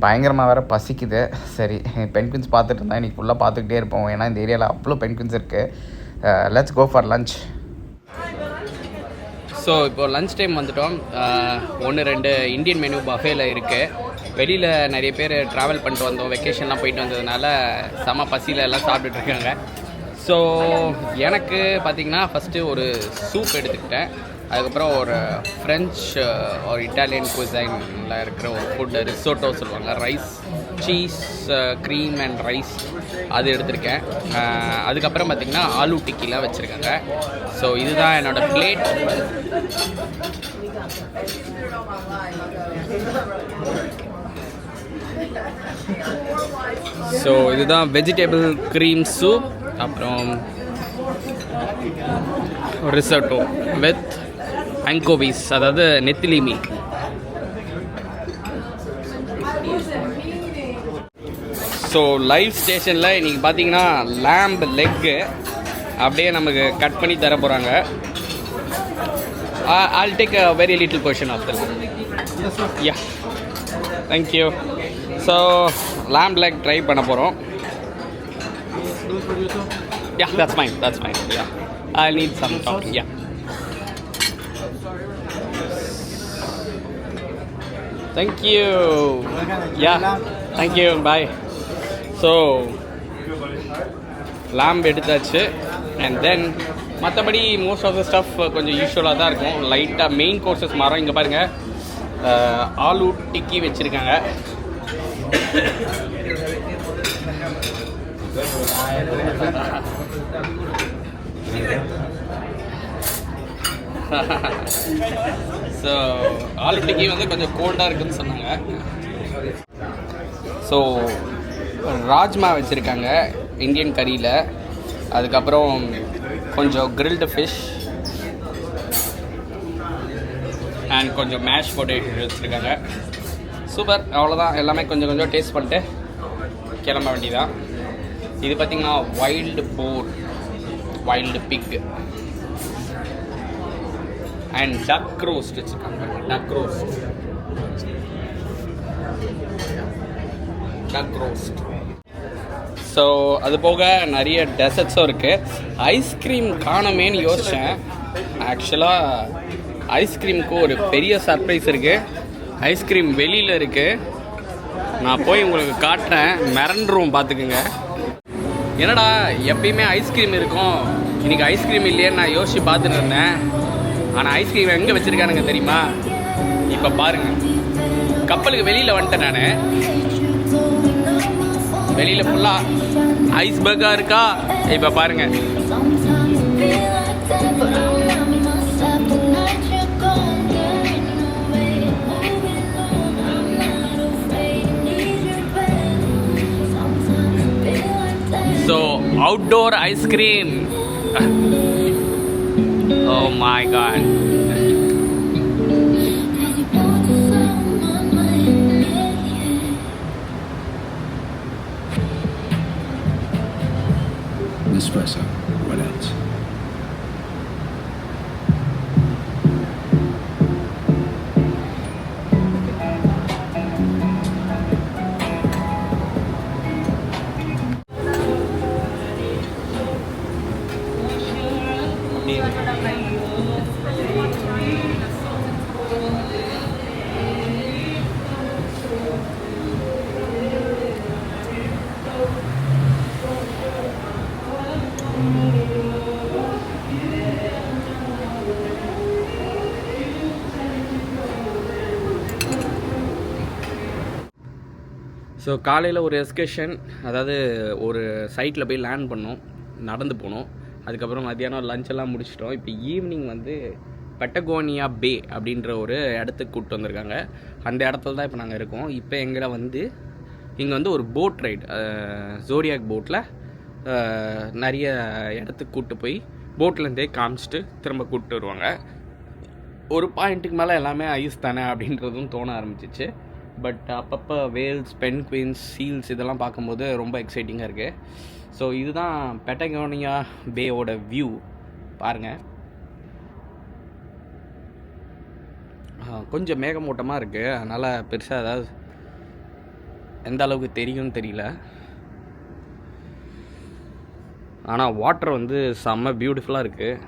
பயங்கரமாக வேறு பசிக்குது. சரி, பென்குயின்ஸ் பார்த்துட்டு இருந்தால் இன்றைக்கி ஃபுல்லாக பார்த்துக்கிட்டே இருப்போம். ஏன்னா இந்த ஏரியாவில் அவ்வளோ பென்குயின்ஸ் இருக்குது. Let's go for lunch. So இப்போ லஞ்ச் டைம் வந்துட்டோம். 1-2 இந்தியன் மெனு பஃபேல இருக்குது. வெளியில் நிறைய பேர் ட்ராவல் பண்ணிட்டு வந்தோம், வெக்கேஷன்லாம் போயிட்டு வந்ததுனால செம பசியில் எல்லாம் சாப்பிட்டுட்ருக்காங்க. ஸோ எனக்கு பார்த்திங்கன்னா ஃபஸ்ட்டு ஒரு சூப் எடுத்துக்கிட்டேன். அதுக்கப்புறம் ஒரு ஃப்ரெஞ்ச் ஒரு இட்டாலியன் குசைனில் இருக்கிற ஒரு ஃபுட்டு ரிசோட்டோ சொல்லுவாங்க, rice cheese cream and rice, அது எடுத்திருக்கேன். அதுக்கப்புறம் பார்த்திங்கன்னா ஆலு டிக்கிலாம் வச்சுருக்காங்க. ஸோ இதுதான் என்னோடய பிளேட். ஸோ இதுதான் வெஜிடபிள் க்ரீம் சூப், அப்புறம் ரிசோட்டோ வித் ஆங்கோவிஸ், அதாவது நெத்திலி மீன். ஸோ லைவ் ஸ்டேஷனில் இன்றைக்கி பார்த்தீங்கன்னா லேம்ப் லெக்கு அப்படியே நமக்கு கட் பண்ணி தர போகிறாங்க. I'll take a very little portion of that. Yeah, thank you. So lamb leg try பண்ண போகிறோம். Yeah, that's fine. Yeah, I'll need some topping. Yeah. Thank you. Yeah, thank you. Bye. So lamb எடுத்தாச்சு. அண்ட் தென் மற்றபடி மோஸ்ட் ஆஃப் த ஸ்டஃப் கொஞ்சம் யூஸ்வலாக தான் இருக்கும். லைட்டாக மெயின் கோர்சஸ் மாறும். இங்கே பாருங்கள், ஆலு டிக்கி வச்சுருக்காங்க. ஸோ ஆலு டிக்கி வந்து கொஞ்சம் கோல்டாக இருக்குதுன்னு சொன்னாங்க. ஸோ ராஜ்மா வச்சுருக்காங்க இந்தியன் கறியில். அதுக்கப்புறம் கொஞ்சம் கிரில்டு ஃபிஷ் அண்ட் கொஞ்சம் மேஷ் பொட்டேட்டோ வச்சுருக்காங்க. சூப்பர், அவ்வளோதான். எல்லாமே கொஞ்சம் கொஞ்சம் டேஸ்ட் பண்ணிட்டு கிளம்ப வேண்டியதான். இது பார்த்திங்கன்னா wild boar, wild pig and duck roast வச்சுருக்காங்க. Duck roast. ஸோ அது போக நிறைய டெசர்ட்ஸும் இருக்குது. ஐஸ்கிரீம் காணமேன்னு யோசித்தேன். ஆக்சுவலாக ஐஸ்கிரீமுக்கு ஒரு பெரிய சர்ப்ரைஸ் இருக்குது. ஐஸ்கிரீம் வெளியில் இருக்குது. நான் போய் உங்களுக்கு காட்டுறேன், மிரண்டுருவோம் பார்த்துக்குங்க. என்னடா எப்பயுமே ஐஸ்கிரீம் இருக்கும், இன்றைக்கி ஐஸ்கிரீம் இல்லையேன்னு நான் யோசித்து பார்த்துட்டு இருந்தேன். ஆனால் ஐஸ்கிரீம் எங்கே வச்சுருக்கானுங்க தெரியுமா? இப்போ பாருங்கள், கப்பலுக்கு வெளியில் வந்துட்டேன் நான். வெளியில் ஃபுல்லாக ஐஸ்பர்காக இருக்கா? இப்போ பாருங்கள். So, outdoor ice cream. Oh my god. Espresso. What else? So காலையில் ஒரு எஸ்கர்ஷன், அதாவது ஒரு சைட்டில் போய் லேண்ட் பண்ணோம், நடந்து போனோம். அதுக்கப்புறம் மத்தியானம் லஞ்செல்லாம் முடிச்சிட்டோம். இப்போ ஈவினிங் வந்து பெட்டகோனியா பே அப்படின்ற ஒரு இடத்துக்கு கூப்பிட்டு வந்திருக்காங்க. அந்த இடத்துல தான் இப்போ நாங்கள் இருக்கோம். இப்போ எங்களை வந்து இங்கே வந்து ஒரு போட் ரைடு, ஜோடியாக் போட்டில் நிறைய இடத்துக்கு கூப்பிட்டு போய் போட்லேருந்தே காமிச்சிட்டு திரும்ப கூப்பிட்டு வருவாங்க. ஒரு பாயிண்ட்டுக்கு மேலே எல்லாமே ஐஸ் தானே அப்படின்றதும் தோண ஆரம்பிச்சிச்சு. பட் அப்பப்போ வேல்ஸ், பென்குயின்ஸ், சீல்ஸ் இதெல்லாம் பார்க்கும்போது ரொம்ப எக்ஸைட்டிங்காக இருக்குது. ஸோ இதுதான் பெட்டகோனியா பேயோட வியூ பாருங்கள். கொஞ்சம் மேகமூட்டமாக இருக்குது, அதனால் பெருசாக ஏதாவது எந்த அளவுக்கு தெரியும்னு தெரியல. ஆனால் வாட்டர் வந்து செம்ம பியூட்டிஃபுல்லாக இருக்குது.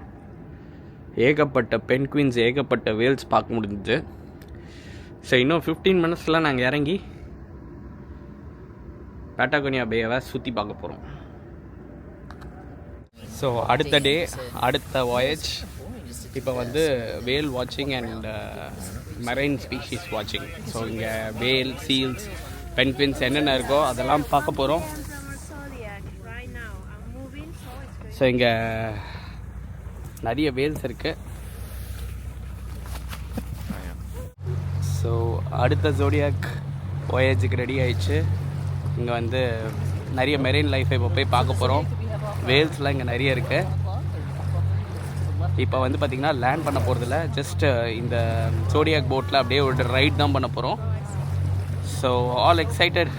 ஏகப்பட்ட பென்குயின்ஸ், ஏகப்பட்ட வேல்ஸ் பார்க்க முடிஞ்சுது. ஸோ இன்னும் 15 மினிட்ஸில் நாங்கள் இறங்கி பெட்டகோனியா பேவை சுற்றி பார்க்க போகிறோம். ஸோ அடுத்த டே, அடுத்த வாயேஜ். இப்போ வந்து வேல் வாட்சிங் அண்ட் மெரைன் ஸ்பீஷீஸ் வாட்சிங். ஸோ இங்கே வேல், சீல்ஸ், பென்குயின்ஸ் என்னென்ன இருக்கோ அதெல்லாம் பார்க்க போகிறோம். ஸோ இங்கே நிறைய வேல்ஸ் இருக்குது. ஸோ அடுத்த ஜோடியாக் வாயேஜுக்கு ரெடி ஆயிடுச்சு. இங்கே வந்து நிறைய மெரைன் லைஃப்பை இப்போ போய் பார்க்க போகிறோம். வேல்ஸ்லாம் இங்கே நிறைய இருக்குது. இப்போ வந்து பார்த்திங்கன்னா லேண்ட் பண்ண போகிறதில்ல, ஜஸ்ட்டு இந்த ஜோடியாக் போட்டில் அப்படியே ஒரு ரைட் தான் பண்ண போகிறோம். So all excited.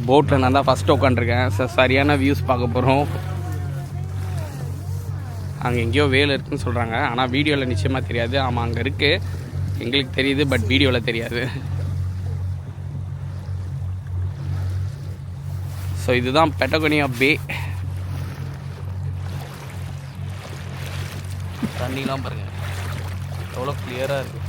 போட்டில் நான் தான் ஃபஸ்ட்டு உட்காந்துருக்கேன். ஸோ சரியான வியூஸ் பார்க்க போகிறோம். அங்கே எங்கேயோ வேல் இருக்குதுன்னு சொல்கிறாங்க, ஆனால் வீடியோவில் நிச்சயமாக தெரியாது. ஆமாம், அங்கே இருக்குது, எங்களுக்கு தெரியுது, பட் வீடியோவில் தெரியாது. ஸோ இதுதான் பெட்டகோனியா பே. தண்ணிலாம் பாருங்கள் எவ்வளோ கிளியராக இருக்குது.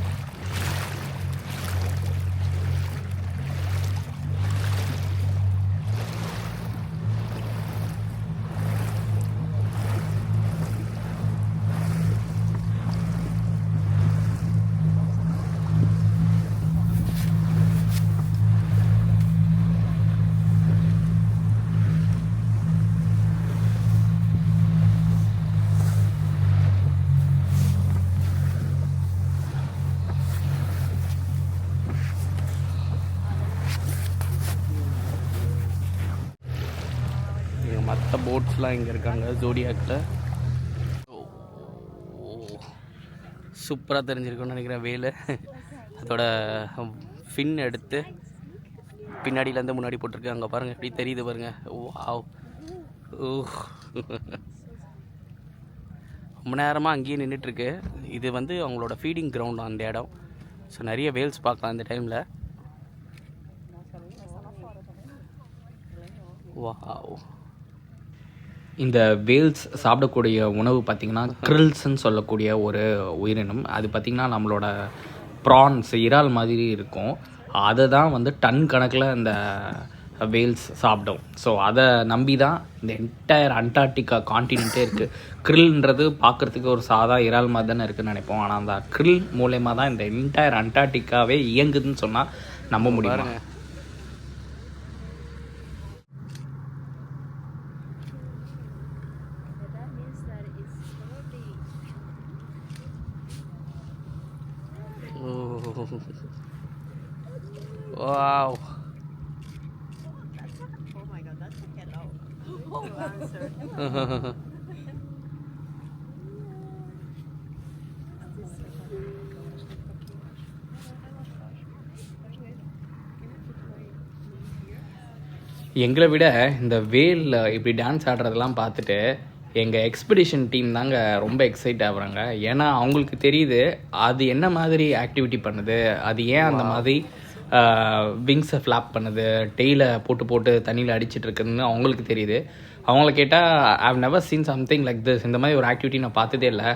மற்ற போட்ஸ்லாம் இங்கே இருக்காங்க ஜோடியாக்கில். சூப்பராக தெரிஞ்சிருக்கும்னு நினைக்கிறேன் வேலு. அதோட ஃபின் எடுத்து பின்னாடியிலேருந்து முன்னாடி போட்டிருக்கு. அங்கே பாருங்கள் எப்படி தெரியுது பாருங்கள். வாவ். ரொம்ப நேரமாக அங்கேயே நின்றுட்டுருக்கு. இது வந்து அவங்களோட ஃபீடிங் கிரவுண்ட் அந்த இடம். ஸோ நிறைய வேல்ஸ் பார்க்கலாம் இந்த டைமில். வாவ். இந்த வேல்ஸ் சாப்பிடக்கூடிய உணவு பார்த்திங்கன்னா கிரில்ஸ்ன்னு சொல்லக்கூடிய ஒரு உயிரினம். அது பார்த்திங்கன்னா நம்மளோட ப்ரான்ஸ் இறால் மாதிரி இருக்கும். அதை தான் வந்து டன் கணக்கில் இந்த வேல்ஸ் சாப்பிடும். ஸோ அதை நம்பி தான் இந்த என்டையர் அண்டார்டிகா கான்டினென்ட்டே இருக்குது. கிரில்ன்றது பார்க்குறதுக்கு ஒரு சாதா இறால் மாதிரி தானே இருக்குதுன்னு நினைப்போம். ஆனால் அந்த கிரில் மூலயமா தான் இந்த என்டையர் அண்டார்டிகாவே இயங்குதுன்னு சொன்னால் நம்ப முடியும். Wow. Oh my god, that's a hello. Oh, answer. எங்களை விட இந்த வேல் இப்படி டான்ஸ் ஆடுறதெல்லாம் பார்த்துட்டு எங்கள் எக்ஸ்பெடிஷன் டீம் தாங்க ரொம்ப எக்ஸைட் ஆகுறாங்க. ஏன்னா அவங்களுக்கு தெரியுது அது என்ன மாதிரி ஆக்டிவிட்டி பண்ணுது, அது ஏன் அந்த மாதிரி விங்ஸை ஃப்ளாப் பண்ணுது, டெய்லை போட்டு போட்டு தண்ணியில் அடிச்சிட்டு இருக்குதுன்னு அவங்களுக்கு தெரியுது. அவங்கள கேட்டால் I have never seen something like this. இந்த மாதிரி ஒரு ஆக்டிவிட்டி நான் பார்த்ததே இல்லை.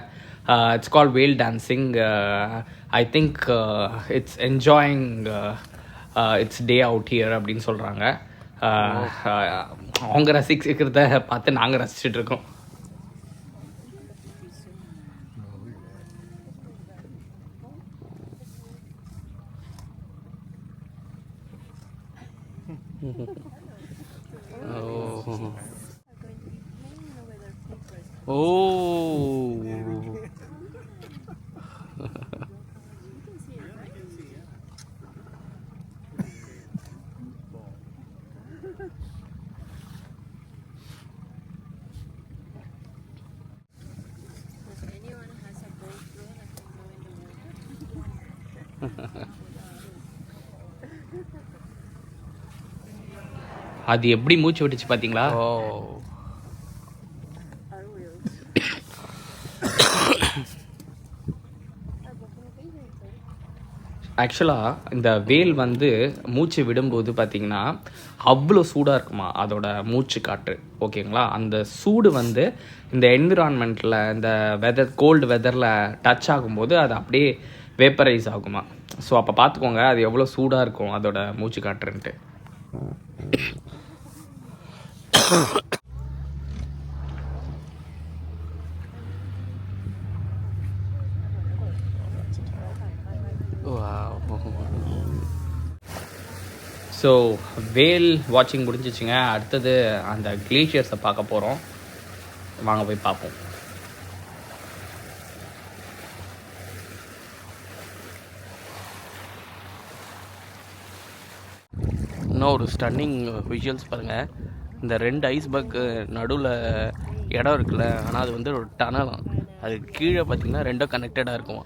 It's called whale dancing. I think it's enjoying its day out here அப்படின்னு சொல்கிறாங்க. அவங்க ரசிக்கிறத பார்த்து நாங்கள் ரசிச்சுட்டு இருக்கோம். அது எப்படி மூச்சு விட்டுச்சு பார்த்தீங்களா? ஆக்சுவலாக இந்த வேல் வந்து மூச்சு விடும்போது பார்த்திங்கன்னா அவ்வளோ சூடாக இருக்குமா அதோட மூச்சு காற்று. ஓகேங்களா? அந்த சூடு வந்து இந்த என்விரான்மெண்ட்டில் இந்த வெதர் கோல்டு வெதரில் டச் ஆகும்போது அது அப்படியே வேப்பரைஸ் ஆகுமா. ஸோ அப்போ பார்த்துக்கோங்க அது எவ்வளோ சூடாக இருக்கும் அதோட மூச்சு காற்றுன்ட்டு. ஸோ வேல் வாட்சிங் முடிஞ்சிச்சுங்க. அடுத்தது அந்த கிளேஷியர்ஸை பார்க்க போகிறோம். வாங்க போய் பார்ப்போம். இன்னும் ஒரு ஸ்டன்னிங் விஷுவல்ஸ் பாருங்கள். இந்த 2 ஐஸ்பர்க் நடுவில் இடம் இருக்குல்ல, ஆனால் அது வந்து ஒரு டனலாம். அது கீழே பார்த்திங்கன்னா 2 கனெக்டடாக இருக்குமா.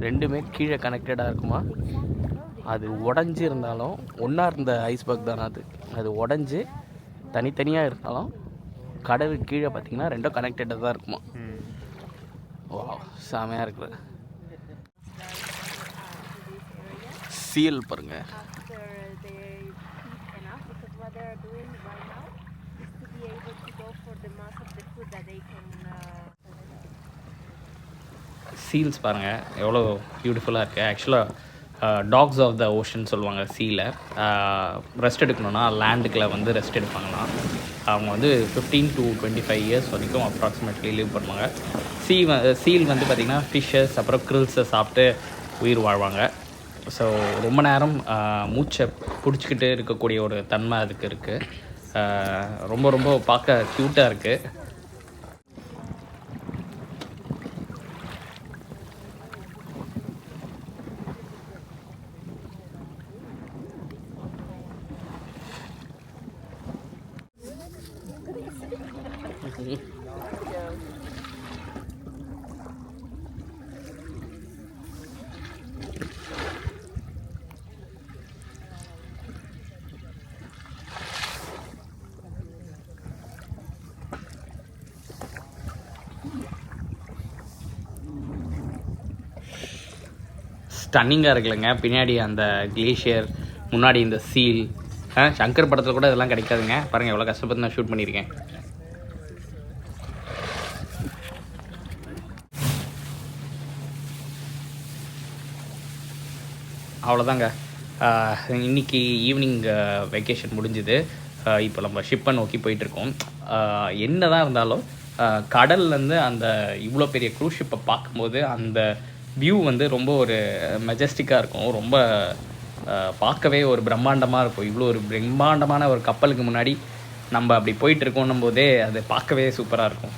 2மே கீழே கனெக்டடாக இருக்குமா. அது உடஞ்சி இருந்தாலும் ஒன்றா இருந்த ஐஸ்பர்க் தானே அது உடஞ்சி தனித்தனியாக இருந்தாலும் கடலுக்கு கீழே பார்த்திங்கன்னா 2 கனெக்டடாக தான் இருக்குமா. வா, செமையாக இருக்குது. சீல் பாருங்க. சீல்ஸ் பாருங்கள் எவ்வளோ பியூட்டிஃபுல்லாக இருக்குது. ஆக்சுவலாக டாக்ஸ் ஆஃப் த ஓஷன் சொல்லுவாங்க சீலை. ரெஸ்ட் எடுக்கணுன்னா லேண்டுக்குள்ள வந்து ரெஸ்ட் எடுப்பாங்களாம். அவங்க வந்து 15 to 25 இயர்ஸ் வரைக்கும் அப்ராக்சிமேட்லி லிவ் பண்ணுவாங்க. சீல் வந்து பார்த்திங்கன்னா ஃபிஷ்ஷஸ் அப்புறம் கிரில்ஸை சாப்பிட்டு உயிர் வாழ்வாங்க. ஸோ ரொம்ப நேரம் மூச்சை பிடிச்சிக்கிட்டு இருக்கக்கூடிய ஒரு தன்மை அதுக்கு இருக்குது. ரொம்ப ரொம்ப பார்க்க க்யூட்டாக இருக்குது. ஸ்டன்னிங்காக இருக்குல்லங்க. பின்னாடி அந்த கிளேஷியர், முன்னாடி இந்த சீல். சங்கர் படத்தில் கூட இதெல்லாம் கிடைக்காதுங்க. பாருங்கள் எவ்வளோ கஷ்டப்பட்டு நான் ஷூட் பண்ணியிருக்கேன். அவ்வளோதாங்க. இன்றைக்கி ஈவினிங் வெக்கேஷன் முடிஞ்சுது. இப்போ நம்ம ஷிப்பை நோக்கி போயிட்டுருக்கோம். என்ன தான் இருந்தாலும் கடல்லேருந்து அந்த இவ்வளோ பெரிய க்ரூஸ் ஷிப்பை பார்க்கும்போது அந்த வியூ வந்து ரொம்ப ஒரு மெஜஸ்டிக்காக இருக்கும். ரொம்ப பார்க்கவே ஒரு பிரம்மாண்டமாக இருக்கும். இவ்வளோ ஒரு பிரம்மாண்டமான ஒரு கப்பலுக்கு முன்னாடி நம்ம அப்படி போயிட்டுருக்கோன்னும் போதே அது பார்க்கவே சூப்பராக இருக்கும்.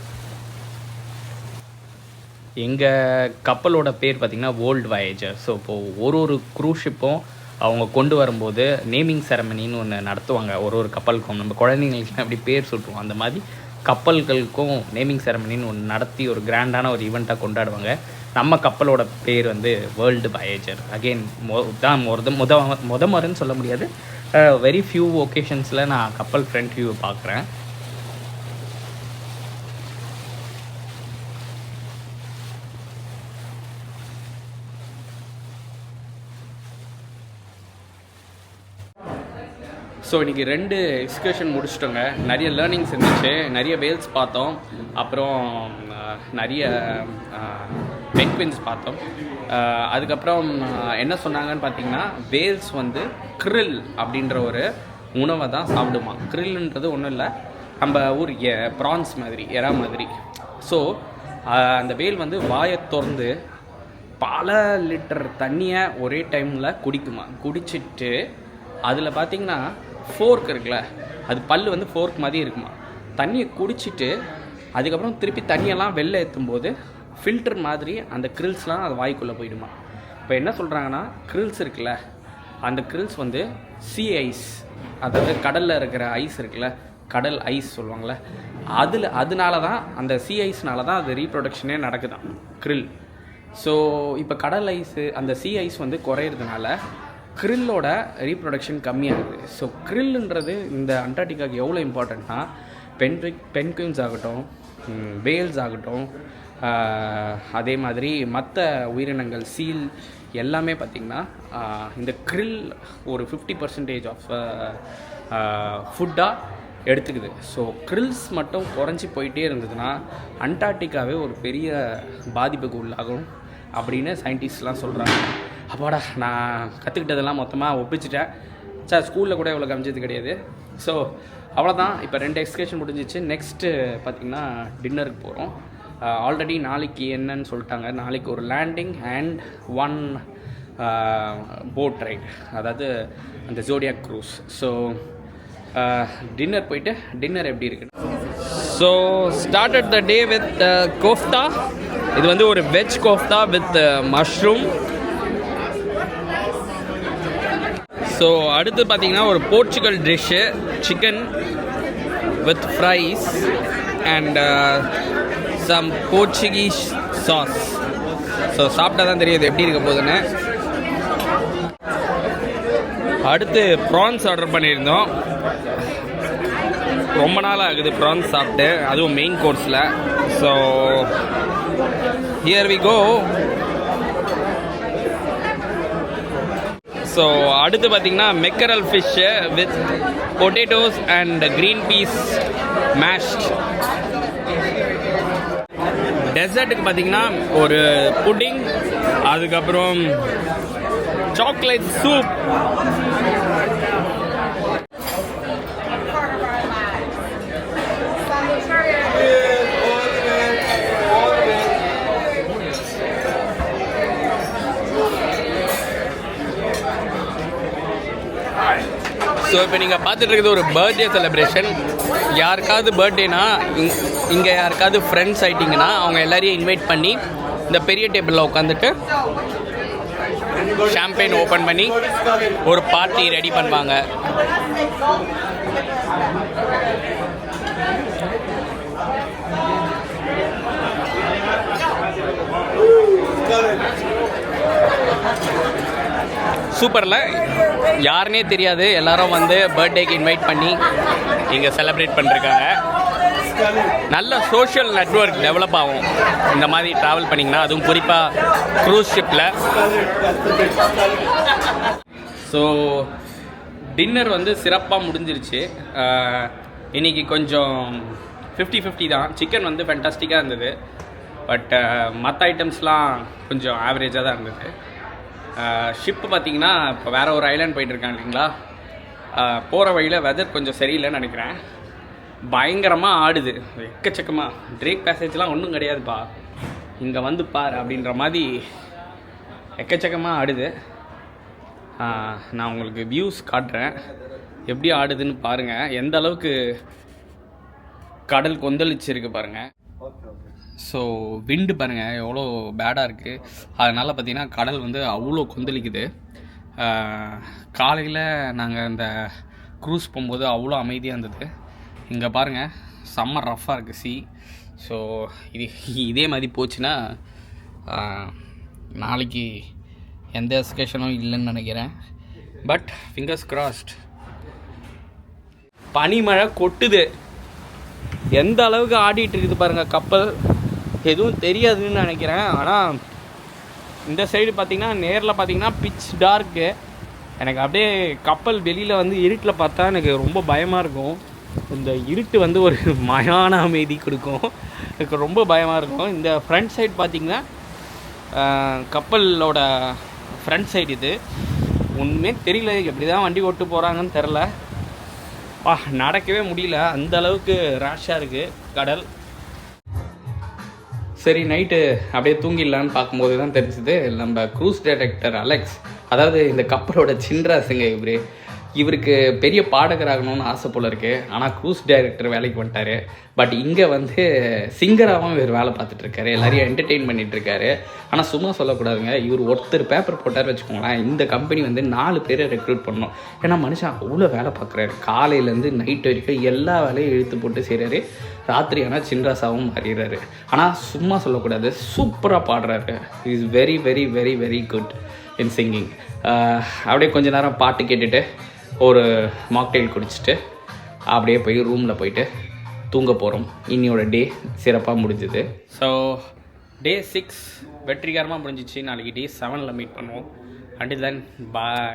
எங்கள் கப்பலோட பேர் பார்த்திங்கன்னா வேர்ல்டு வாயேஜர். ஸோ இப்போது ஒரு க்ரூஸ் ஷிப்பும் அவங்க கொண்டு வரும்போது நேமிங் செரமனின்னு ஒன்று நடத்துவாங்க. ஒரு கப்பலுக்கும் நம்ம குழந்தைங்களுக்கு அப்படி பேர் சுட்டுருவோம். அந்த மாதிரி கப்பல்களுக்கும் நேமிங் செரமனின்னு ஒன்று நடத்தி ஒரு கிராண்டான ஒரு ஈவெண்ட்டாக கொண்டாடுவாங்க. நம்ம கப்பலோட பேர் வந்து வேர்ல்டு வாயேஜர். அகெயின் முத முறைன்னு சொல்ல முடியாது, வெரி ஃபியூ ஒகேஷன்ஸில் நான் கப்பல் ஃப்ரண்ட் வியூவை பார்க்குறேன். ஸோ இன்றைக்கி 2 எக்ஸ்கர்ஷன் முடிச்சிட்டோங்க. நிறைய லேர்னிங்ஸ் இருந்துச்சு. நிறைய வேல்ஸ் பார்த்தோம். அப்புறம் நிறைய பென்குயின்ஸ் பார்த்தோம். அதுக்கப்புறம் என்ன சொன்னாங்கன்னு பார்த்தீங்கன்னா, வேல்ஸ் வந்து க்ரில் அப்படின்ற ஒரு உணவை தான் சாப்பிடுமா. க்ரில்ன்றது ஒன்றும் இல்லை, நம்ம ஊர் ப்ரான்ஸ் மாதிரி, எறா மாதிரி. ஸோ அந்த வேல் வந்து வாயை திறந்து பல லிட்டர் தண்ணியை ஒரே டைமில் குடிக்குமா. குடிச்சிட்டு அதில் பார்த்திங்கன்னா ஃபோர்க் இருக்குல்ல, அது பல் வந்து ஃபோர்க் மாதிரி இருக்குமா. தண்ணியை குடிச்சிட்டு அதுக்கப்புறம் திருப்பி தண்ணியெல்லாம் வெளில ஏற்றும்போது ஃபில்டர் மாதிரி அந்த க்ரில்ஸ்லாம் அது வாய்க்குள்ளே போயிடுமா. இப்போ என்ன சொல்கிறாங்கன்னா, க்ரில்ஸ் இருக்குல்ல, அந்த க்ரில்ஸ் வந்து சீ ஐஸ், அதாவது கடலில் இருக்கிற ஐஸ் இருக்குல்ல, கடல் ஐஸ் சொல்லுவாங்கள்ல, அதனால தான் அந்த சீ ஐஸ்னால தான் அது ரீப்ரொடக்ஷனே நடக்குதான் க்ரில். ஸோ இப்போ கடல் ஐஸு அந்த சீ ஐஸ் வந்து குறையிறதுனால க்ரில்லோட ரீப்ரொடக்ஷன் கம்மியாகுது. ஸோ க்ரில்ன்றது இந்த அண்டார்டிகாவுக்கு எவ்வளோ இம்பார்ட்டண்ட்னா, பென்குயின்ஸ் ஆகட்டும், வேல்ஸ் ஆகட்டும், அதே மாதிரி மற்ற உயிரினங்கள் சீல் எல்லாமே பார்த்திங்கன்னா இந்த க்ரில் ஒரு 50% ஆஃப் ஃபுட்டாக எடுத்துக்குது. ஸோ க்ரில்ஸ் மட்டும் குறைஞ்சி போயிட்டே இருந்ததுன்னா அண்டார்டிகாவே ஒரு பெரிய பாதிப்புக்கு உள்ளாகும் அப்படின்னு சயின்டிஸ்ட்லாம் சொல்கிறாங்க. அப்பாடா, நான் கற்றுக்கிட்டதெல்லாம் மொத்தமாக ஒப்பிச்சிட்டேன். சார் ஸ்கூலில் கூட இவ்வளோ கமிச்சது கிடையாது. ஸோ அவ்வளோதான். இப்போ 2 எக்ஸ்கர்ஷன் முடிஞ்சிச்சு. நெக்ஸ்ட்டு பார்த்திங்கன்னா டின்னருக்கு போகிறோம். ஆல்ரெடி நாளைக்கு என்னன்னு சொல்லிட்டாங்க. நாளைக்கு ஒரு லேண்டிங் அண்ட் 1 போட் ரைட், அதாவது அந்த ஜோடியாக் க்ரூஸ். ஸோ டின்னர் போயிட்டு டின்னர் எப்படி இருக்குது. So started the day with kofta. இது வந்து ஒரு veg kofta with mushroom. So அடுத்து பார்த்தீங்கன்னா ஒரு Portugal dish, chicken with fries and some Portuguese sauce. So சாப்பிட்டா தான் தெரியுது எப்படி இருக்க போகுதுன்னு. அடுத்து ப்ரான்ஸ் ஆர்டர் பண்ணியிருந்தோம். ரொம்ப நாள் ஆகுது ப்ரான்ஸ் சாப்பிட்டு, அதுவும் மெயின் கோர்ஸில். So here we go. So அடுத்து பார்த்திங்கன்னா mackerel fish with potatoes and green peas mashed. டெசர்ட்டுக்கு பார்த்திங்கன்னா ஒரு புட்டிங், அதுக்கப்புறம் சாக்லேட் சூப். ஸோ இப்போ நீங்கள் பார்த்துட்டு இருக்கிறது ஒரு பர்த்டே செலிப்ரேஷன். யாருக்காவது பர்த்டேனா, இங்கே யாருக்காவது ஃப்ரெண்ட்ஸ் ஆகிட்டிங்கன்னா அவங்க எல்லாரையும் இன்வைட் பண்ணி இந்த பெரிய டேபிளில் உட்காந்துட்டு ஷாம்பெயின் ஓப்பன் பண்ணி ஒரு பார்ட்டி ரெடி பண்ணுவாங்க. சூப்பரில், யாருன்னே தெரியாது, எல்லாரும் வந்து பர்த்டேக்கு இன்வைட் பண்ணி இங்கே செலிப்ரேட் பண்ணிருக்காங்க. நல்ல சோஷியல் நெட்வொர்க் டெவலப் ஆகும் இந்த மாதிரி ட்ராவல் பண்ணிங்கன்னா, அதுவும் குறிப்பாக க்ரூஸ் ஷிப்பில். ஸோ டின்னர் வந்து சிறப்பாக முடிஞ்சிருச்சு. இன்றைக்கி கொஞ்சம் 50-50 தான். சிக்கன் வந்து ஃபேண்டாஸ்டிக்காக இருந்தது, பட் மற்ற ஐட்டம்ஸ்லாம் கொஞ்சம் ஆவரேஜாக தான் இருந்தது. ஷிப்பு பார்த்திங்கன்னா இப்போ வேறு ஒரு ஐலாண்ட் போயிட்டுருக்காங்க இல்லைங்களா, போகிற வழியில் வெதர் கொஞ்சம் சரியில்லைன்னு நினைக்கிறேன். பயங்கரமாக ஆடுது, எக்கச்சக்கமாக. ட்ரேக் பேசேஜ்லாம் ஒன்றும் கிடையாதுப்பா, இங்கே வந்து பார் அப்படின்ற மாதிரி எக்கச்சக்கமாக ஆடுது. நான் உங்களுக்கு வியூஸ் காட்டுறேன், எப்படி ஆடுதுன்னு பாருங்கள். எந்த அளவுக்கு கடல் கொந்தளிச்சிருக்கு பாருங்கள். ஸோ விண்டு பாருங்கள் எவ்வளோ பேடாக இருக்குது. அதனால் பார்த்திங்கன்னா கடல் வந்து அவ்வளோ கொந்தளிக்குது. காலையில் நாங்கள் இந்த க்ரூஸ் போகும்போது அவ்வளோ அமைதியாக இருந்தது. இங்கே பாருங்கள் செம்ம ரஃப்பாக இருக்குது சி. ஸோ இதே மாதிரி போச்சுன்னா நாளைக்கு எந்த எஸ்கேஷனும் இல்லைன்னு நினைக்கிறேன். But fingers crossed. பனிமழை கொட்டுது, எந்த அளவுக்கு ஆடிட்டு இருக்குது பாருங்கள் கப்பல். எதுவும் தெரியாதுன்னு நினைக்கிறேன். ஆனால் இந்த சைடு பார்த்திங்கன்னா நேரில் பார்த்திங்கன்னா பிச் டார்க்கு. எனக்கு அப்படியே கப்பல் வெளியில் வந்து இருட்டில் பார்த்தா எனக்கு ரொம்ப பயமாக இருக்கும். இந்த இருட்டு வந்து ஒரு மயான அமைதி கொடுக்கும், எனக்கு ரொம்ப பயமாக இருக்கும். இந்த ஃப்ரண்ட் சைடு பார்த்திங்கன்னா கப்பலோட ஃப்ரண்ட் சைடு இது. ஒன்றுமே தெரியல, எப்படி தான் வண்டி ஓட்டு போகிறாங்கன்னு தெரில. நடக்கவே முடியல, அந்த அளவுக்கு ரேஷாக இருக்குது கடல். சரி நைட்டு அப்படியே தூங்கிடலான்னு பார்க்கும்போது தான் தெரிஞ்சுது நம்ம க்ரூஸ் டைரக்டர் அலெக்ஸ், அதாவது இந்த கப்பலோட சின்ராசுங்க இவருக்கு பெரிய பாடகராகணும்னு ஆசை போல் இருக்குது. ஆனால் க்ரூஸ் டைரக்டர் வேலைக்கு வந்துட்டார். பட் இங்கே வந்து சிங்கராகவும் இவர் வேலை பார்த்துட்ருக்காரு, எல்லாரையும் என்டர்டெயின் பண்ணிகிட்ருக்காரு. ஆனால் சும்மா சொல்லக்கூடாதுங்க, இவர் ஒருத்தர் பேப்பர் போட்டார் வச்சுக்கோங்களேன், இந்த கம்பெனி வந்து 4 பேரை ரெக்ரூட் பண்ணணும். ஏன்னா மனுஷன் அவ்வளோ வேலை பார்க்குறாரு, காலையிலேருந்து நைட் வரைக்கும் எல்லா வேலையும் இழுத்து போட்டு செய்கிறாரு. ராத்திரி ஆனால் சின்ராசாவும் மாறிடுறாரு. ஆனால் சும்மா சொல்லக்கூடாது, சூப்பராக பாடுறாரு. Is very very very very good in singing. அப்படியே கொஞ்ச நேரம் பாட்டு கேட்டுட்டு ஒரு மாக்டெயில் குடிச்சிட்டு அப்படியே போய் ரூமில் போயிட்டு தூங்க போகிறோம். இன்னியோட டே சிறப்பாக முடிஞ்சுது. ஸோ டே 6 வெற்றிகரமாக முடிஞ்சிச்சு. நாளைக்கு டே 7ல் மீட் பண்ணுவோம். அண்டில் தென் பாய்.